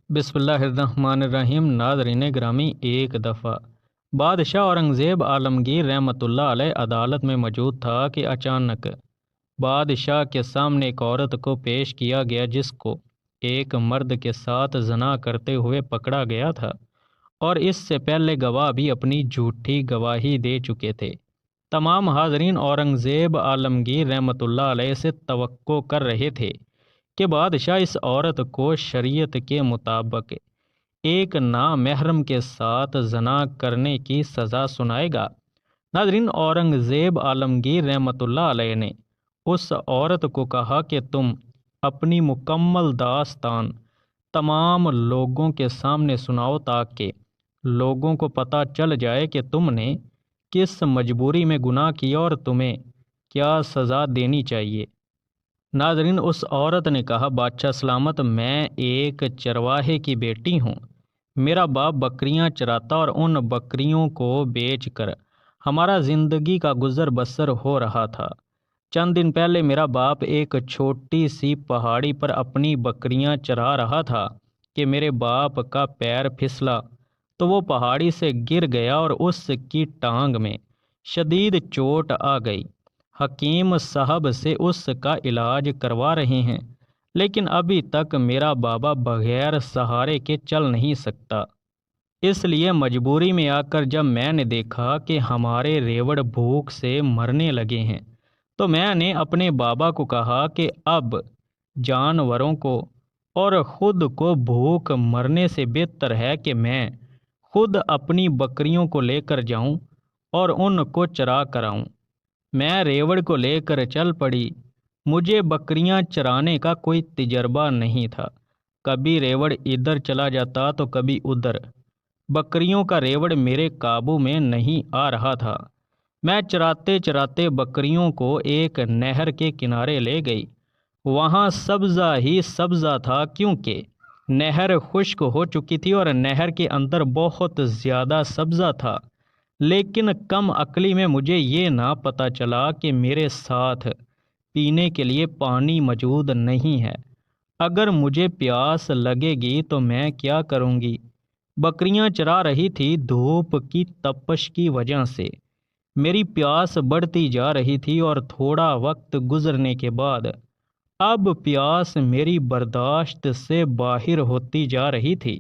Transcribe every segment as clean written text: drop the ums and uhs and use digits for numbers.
بسم اللہ الرحمن الرحیم۔ ناظرین گرامی، ایک دفعہ بادشاہ اورنگزیب عالمگیر رحمۃ اللہ علیہ عدالت میں موجود تھا کہ اچانک بادشاہ کے سامنے ایک عورت کو پیش کیا گیا جس کو ایک مرد کے ساتھ زنا کرتے ہوئے پکڑا گیا تھا، اور اس سے پہلے گواہ بھی اپنی جھوٹی گواہی دے چکے تھے۔ تمام حاضرین اورنگزیب عالمگیر رحمۃ اللہ علیہ سے توقع کر رہے تھے کہ بادشاہ اس عورت کو شریعت کے مطابق ایک نامحرم کے ساتھ زنا کرنے کی سزا سنائے گا۔ ناظرین، اورنگزیب عالمگیر رحمۃ اللہ علیہ نے اس عورت کو کہا کہ تم اپنی مکمل داستان تمام لوگوں کے سامنے سناؤ تاکہ لوگوں کو پتہ چل جائے کہ تم نے کس مجبوری میں گناہ کیا اور تمہیں کیا سزا دینی چاہیے۔ ناظرین، اس عورت نے کہا، بادشاہ سلامت، میں ایک چرواہے کی بیٹی ہوں۔ میرا باپ بکریاں چراتا اور ان بکریوں کو بیچ کر ہمارا زندگی کا گزر بسر ہو رہا تھا۔ چند دن پہلے میرا باپ ایک چھوٹی سی پہاڑی پر اپنی بکریاں چرا رہا تھا کہ میرے باپ کا پیر پھسلا تو وہ پہاڑی سے گر گیا اور اس کی ٹانگ میں شدید چوٹ آ گئی۔ حکیم صاحب سے اس کا علاج کروا رہے ہیں، لیکن ابھی تک میرا بابا بغیر سہارے کے چل نہیں سکتا۔ اس لیے مجبوری میں آ کر جب میں نے دیکھا کہ ہمارے ریوڑ بھوک سے مرنے لگے ہیں تو میں نے اپنے بابا کو کہا کہ اب جانوروں کو اور خود کو بھوک مرنے سے بہتر ہے کہ میں خود اپنی بکریوں کو لے کر جاؤں اور ان کو چرا کراؤں۔ میں ریوڑ کو لے کر چل پڑی۔ مجھے بکریاں چرانے کا کوئی تجربہ نہیں تھا۔ کبھی ریوڑ ادھر چلا جاتا تو کبھی ادھر۔ بکریوں کا ریوڑ میرے قابو میں نہیں آ رہا تھا۔ میں چراتے چراتے بکریوں کو ایک نہر کے کنارے لے گئی۔ وہاں سبزہ ہی سبزہ تھا کیونکہ نہر خشک ہو چکی تھی اور نہر کے اندر بہت زیادہ سبزہ تھا، لیکن کم عقلی میں مجھے یہ نہ پتہ چلا کہ میرے ساتھ پینے کے لیے پانی موجود نہیں ہے۔ اگر مجھے پیاس لگے گی تو میں کیا کروں گی؟ بکریاں چرا رہی تھی، دھوپ کی تپش کی وجہ سے میری پیاس بڑھتی جا رہی تھی اور تھوڑا وقت گزرنے کے بعد اب پیاس میری برداشت سے باہر ہوتی جا رہی تھی۔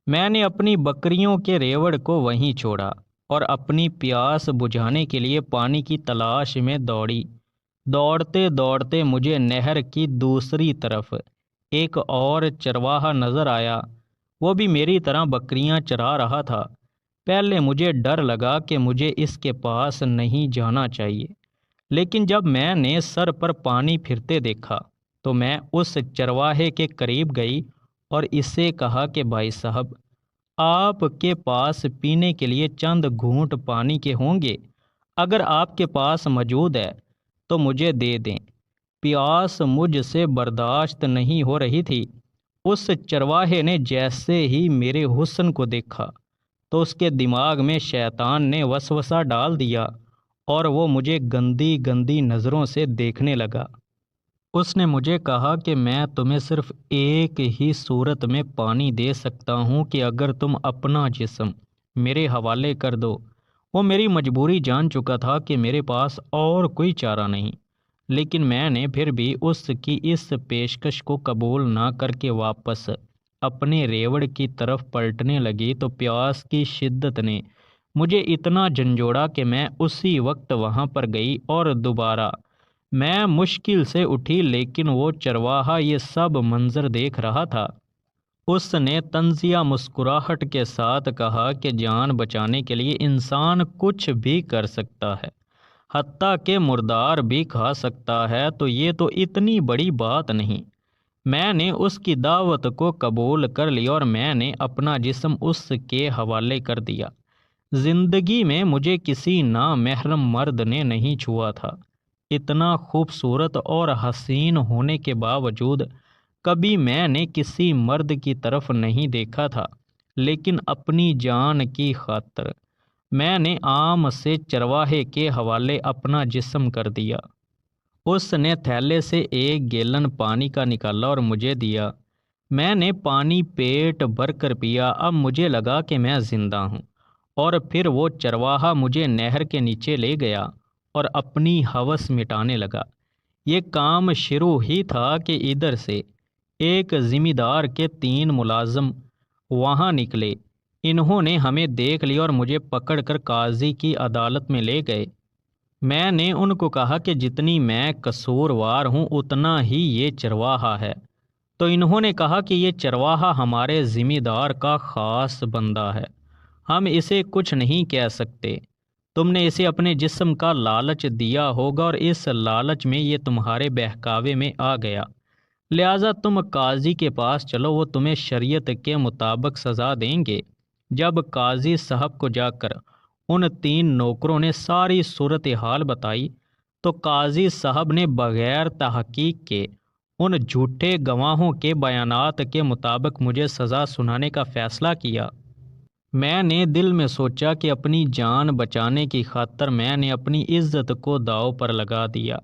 میں نے اپنی بکریوں کے ریوڑ کو وہیں چھوڑا اور اپنی پیاس بجھانے کے لیے پانی کی تلاش میں دوڑی۔ دوڑتے دوڑتے مجھے نہر کی دوسری طرف ایک اور چرواہا نظر آیا۔ وہ بھی میری طرح بکریاں چرا رہا تھا۔ پہلے مجھے ڈر لگا کہ مجھے اس کے پاس نہیں جانا چاہیے، لیکن جب میں نے سر پر پانی پھرتے دیکھا تو میں اس چرواہے کے قریب گئی اور اسے کہا کہ بھائی صاحب، آپ کے پاس پینے کے لیے چند گھونٹ پانی کے ہوں گے؟ اگر آپ کے پاس موجود ہے تو مجھے دے دیں۔ پیاس مجھ سے برداشت نہیں ہو رہی تھی۔ اس چرواہے نے جیسے ہی میرے حسن کو دیکھا تو اس کے دماغ میں شیطان نے وسوسہ ڈال دیا اور وہ مجھے گندی گندی نظروں سے دیکھنے لگا۔ اس نے مجھے کہا کہ میں تمہیں صرف ایک ہی صورت میں پانی دے سکتا ہوں کہ اگر تم اپنا جسم میرے حوالے کر دو۔ وہ میری مجبوری جان چکا تھا کہ میرے پاس اور کوئی چارہ نہیں، لیکن میں نے پھر بھی اس کی اس پیشکش کو قبول نہ کر کے واپس اپنے ریوڑ کی طرف پلٹنے لگی تو پیاس کی شدت نے مجھے اتنا جھنجھوڑا کہ میں اسی وقت وہاں پر گئی اور دوبارہ میں مشکل سے اٹھی، لیکن وہ چرواہا یہ سب منظر دیکھ رہا تھا۔ اس نے طنزیہ مسکراہٹ کے ساتھ کہا کہ جان بچانے کے لیے انسان کچھ بھی کر سکتا ہے، حتیٰ کہ مردار بھی کھا سکتا ہے، تو یہ تو اتنی بڑی بات نہیں۔ میں نے اس کی دعوت کو قبول کر لیا اور میں نے اپنا جسم اس کے حوالے کر دیا۔ زندگی میں مجھے کسی نامحرم مرد نے نہیں چھوا تھا۔ اتنا خوبصورت اور حسین ہونے کے باوجود کبھی میں نے کسی مرد کی طرف نہیں دیکھا تھا، لیکن اپنی جان کی خاطر میں نے عام سے چرواہے کے حوالے اپنا جسم کر دیا۔ اس نے تھیلے سے ایک گیلن پانی کا نکالا اور مجھے دیا۔ میں نے پانی پیٹ بھر کر پیا، اب مجھے لگا کہ میں زندہ ہوں، اور پھر وہ چرواہا مجھے نہر کے نیچے لے گیا اور اپنی ہوس مٹانے لگا۔ یہ کام شروع ہی تھا کہ ادھر سے ایک ذمہ دار کے 3 ملازم وہاں نکلے۔ انہوں نے ہمیں دیکھ لیا اور مجھے پکڑ کر قاضی کی عدالت میں لے گئے۔ میں نے ان کو کہا کہ جتنی میں قصوروار ہوں اتنا ہی یہ چرواہا ہے۔ تو انہوں نے کہا کہ یہ چرواہا ہمارے ذمہ دار کا خاص بندہ ہے، ہم اسے کچھ نہیں کہہ سکتے۔ تم نے اسے اپنے جسم کا لالچ دیا ہوگا اور اس لالچ میں یہ تمہارے بہکاوے میں آ گیا، لہٰذا تم قاضی کے پاس چلو، وہ تمہیں شریعت کے مطابق سزا دیں گے۔ جب قاضی صاحب کو جا کر ان 3 نوکروں نے ساری صورتحال بتائی تو قاضی صاحب نے بغیر تحقیق کے ان جھوٹے گواہوں کے بیانات کے مطابق مجھے سزا سنانے کا فیصلہ کیا۔ میں نے دل میں سوچا کہ اپنی جان بچانے کی خاطر میں نے اپنی عزت کو داؤ پر لگا دیا،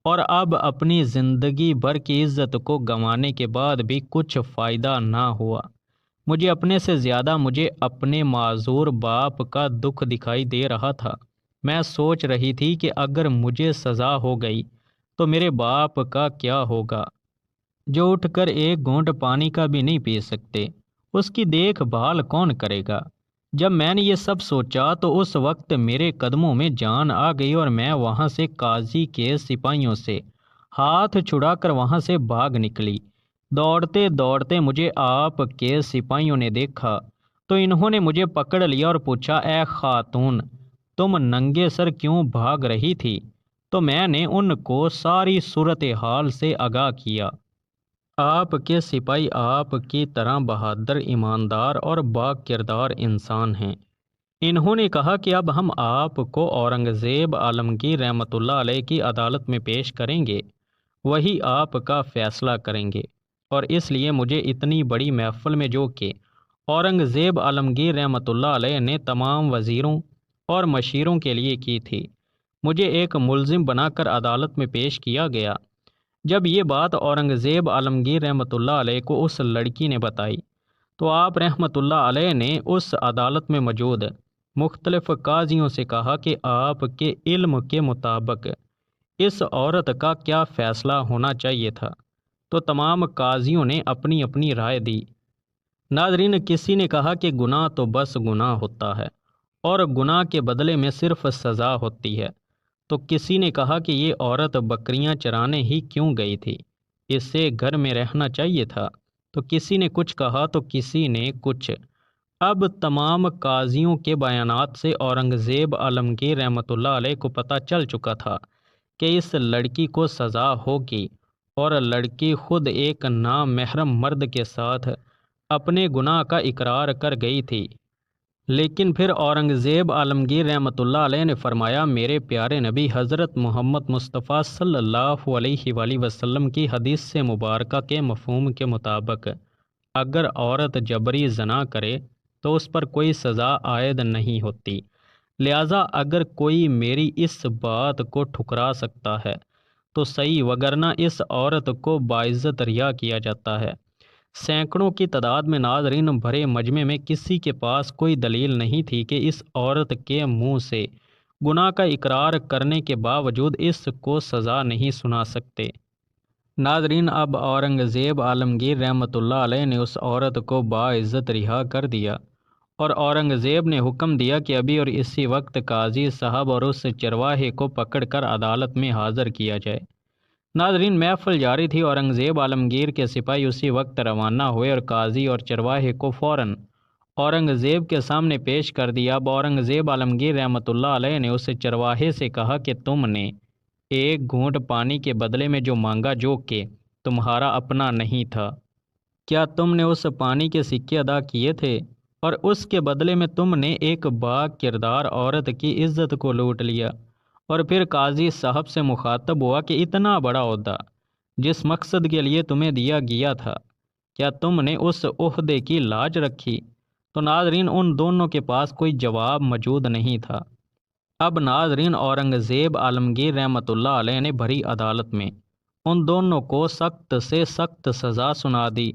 اور اب اپنی زندگی بھر کی عزت کو گنوانے کے بعد بھی کچھ فائدہ نہ ہوا۔ مجھے اپنے سے زیادہ مجھے اپنے معذور باپ کا دکھ دکھائی دے رہا تھا۔ میں سوچ رہی تھی کہ اگر مجھے سزا ہو گئی تو میرے باپ کا کیا ہوگا، جو اٹھ کر ایک گھونٹ پانی کا بھی نہیں پی سکتے۔ اس کی دیکھ بھال کون کرے گا؟ جب میں نے یہ سب سوچا تو اس وقت میرے قدموں میں جان آ گئی اور میں وہاں سے قاضی کے سپاہیوں سے ہاتھ چھڑا کر وہاں سے بھاگ نکلی۔ دوڑتے دوڑتے مجھے آپ کے سپاہیوں نے دیکھا تو انہوں نے مجھے پکڑ لیا اور پوچھا، اے خاتون، تم ننگے سر کیوں بھاگ رہی تھی؟ تو میں نے ان کو ساری صورتحال سے آگاہ کیا۔ آپ کے سپاہی آپ کی طرح بہادر، ایماندار اور با کردار انسان ہیں۔ انہوں نے کہا کہ اب ہم آپ کو اورنگزیب عالمگیر رحمۃ اللہ علیہ کی عدالت میں پیش کریں گے، وہی آپ کا فیصلہ کریں گے، اور اس لیے مجھے اتنی بڑی محفل میں، جو کہ اورنگزیب عالمگیر رحمۃ اللہ علیہ نے تمام وزیروں اور مشیروں کے لیے کی تھی، مجھے ایک ملزم بنا کر عدالت میں پیش کیا گیا۔ جب یہ بات اورنگزیب عالمگیر رحمۃ اللہ علیہ کو اس لڑکی نے بتائی تو آپ رحمۃ اللہ علیہ نے اس عدالت میں موجود مختلف قاضیوں سے کہا کہ آپ کے علم کے مطابق اس عورت کا کیا فیصلہ ہونا چاہیے تھا، تو تمام قاضیوں نے اپنی اپنی رائے دی۔ ناظرین، کسی نے کہا کہ گناہ تو بس گناہ ہوتا ہے اور گناہ کے بدلے میں صرف سزا ہوتی ہے، تو کسی نے کہا کہ یہ عورت بکریاں چرانے ہی کیوں گئی تھی، اسے گھر میں رہنا چاہیے تھا، تو کسی نے کچھ کہا تو کسی نے کچھ۔ اب تمام قاضیوں کے بیانات سے اورنگزیب عالمگیر رحمۃ اللہ علیہ کو پتہ چل چکا تھا کہ اس لڑکی کو سزا ہوگی، اور لڑکی خود ایک نامحرم مرد کے ساتھ اپنے گناہ کا اقرار کر گئی تھی۔ لیکن پھر اورنگزیب عالمگیر رحمۃ اللہ علیہ نے فرمایا، میرے پیارے نبی حضرت محمد مصطفیٰ صلی اللہ علیہ وآلہ وسلم کی حدیث سے مبارکہ کے مفہوم کے مطابق اگر عورت جبری زنا کرے تو اس پر کوئی سزا عائد نہیں ہوتی، لہٰذا اگر کوئی میری اس بات کو ٹھکرا سکتا ہے تو صحیح، وگرنہ اس عورت کو باعزت رہا کیا جاتا ہے۔ سینکڑوں کی تعداد میں ناظرین بھرے مجمع میں کسی کے پاس کوئی دلیل نہیں تھی کہ اس عورت کے منہ سے گناہ کا اقرار کرنے کے باوجود اس کو سزا نہیں سنا سکتے۔ ناظرین، اب اورنگزیب عالمگیر رحمۃ اللہ علیہ نے اس عورت کو باعزت رہا کر دیا، اور اورنگزیب نے حکم دیا کہ ابھی اور اسی وقت قاضی صاحب اور اس چرواہے کو پکڑ کر عدالت میں حاضر کیا جائے۔ ناظرین، محفل جاری تھی۔ اورنگزیب عالمگیر کے سپاہی اسی وقت روانہ ہوئے اور قاضی اور چرواہے کو فوراً اورنگزیب کے سامنے پیش کر دیا۔ اب اورنگزیب عالمگیر رحمۃ اللہ علیہ نے اس چرواہے سے کہا کہ تم نے ایک گھونٹ پانی کے بدلے میں جو مانگا، جو کہ تمہارا اپنا نہیں تھا، کیا تم نے اس پانی کے سکے ادا کیے تھے؟ اور اس کے بدلے میں تم نے ایک با کردار عورت کی عزت کو لوٹ لیا۔ اور پھر قاضی صاحب سے مخاطب ہوا کہ اتنا بڑا عہدہ جس مقصد کے لیے تمہیں دیا گیا تھا، کیا تم نے اس عہدے کی لاج رکھی؟ تو ناظرین، ان دونوں کے پاس کوئی جواب موجود نہیں تھا۔ اب ناظرین، اورنگزیب عالمگیر رحمۃ اللہ علیہ نے بھری عدالت میں ان دونوں کو سخت سے سخت سزا سنا دی،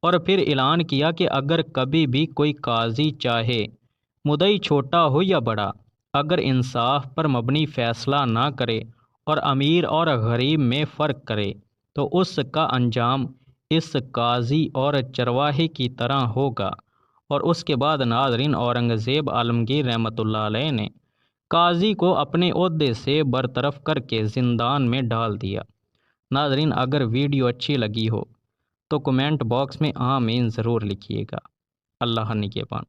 اور پھر اعلان کیا کہ اگر کبھی بھی کوئی قاضی چاہے، مدعی چھوٹا ہو یا بڑا، اگر انصاف پر مبنی فیصلہ نہ کرے اور امیر اور غریب میں فرق کرے تو اس کا انجام اس قاضی اور چرواہے کی طرح ہوگا۔ اور اس کے بعد ناظرین، اورنگزیب عالمگیر رحمۃ اللہ علیہ نے قاضی کو اپنے عہدے سے برطرف کر کے زندان میں ڈال دیا۔ ناظرین، اگر ویڈیو اچھی لگی ہو تو کمنٹ باکس میں آمین ضرور لکھیے گا۔ اللہ نگہبان۔